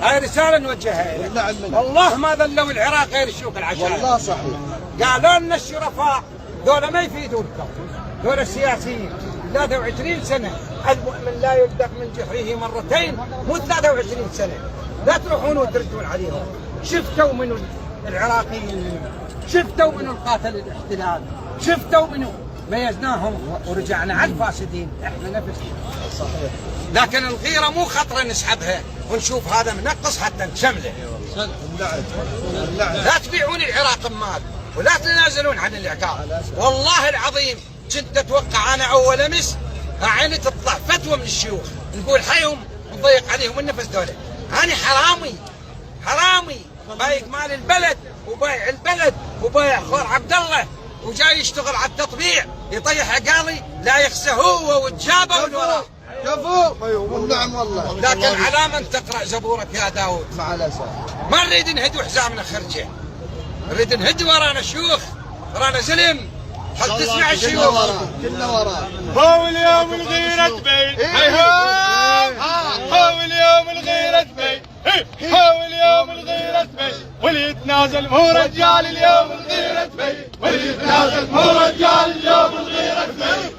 هاي رسالة نوجهها إليك. نعم. والله ما ذلوا العراق غير الشيوخ العشائر. والله صحيح. قالوا لنا الشرفاء ذولا ما يفيدونكم، ذولا السياسيين 23 سنة المؤمن لا يلدغ من جحره مرتين، مو 23 سنة، لا تروحون وتردون عليهم. شفتوا منو العراقيين، شفتوا منو القاتل الاحتلال، شفتوا منو ميزناهم ورجعنا على الفاسدين احنا نفسنا. صحيح. لكن الغيرة مو خطرة نسحبها ونشوف هذا منقص حتى نشمله. لا تبيعون العراق مال ولا تنازلون عن العقاب. والله العظيم كنت اتوقع انا اول امس عيني تطلع فتوى من الشيوخ نقول حيهم نضيق عليهم النفس دولة. انا حرامي بايق مال البلد وبايع البلد وبايع خور عبد الله وجاي يشتغل على التطبيع يطيح عقالي لا يخسى هو وتجابه من وراه. كفو. نعم والله. لكن على من تقرأ زبورك يا داود؟ مع الاسف. ما نريد نهد حزامنا خرجه، نريد نهد ورانا شيوخ، ورانا زلم. هل تسمع الشيوخ؟ كلنا وراه. هو اليوم الغيرة تبين، هو اليوم الغيرة تبين، هو اليوم الغيرة تبين، واللي يتنازل مو رجال اليوم الغيرة تبين، واللي يتنازل مو رجال اليوم الغيرة تبين.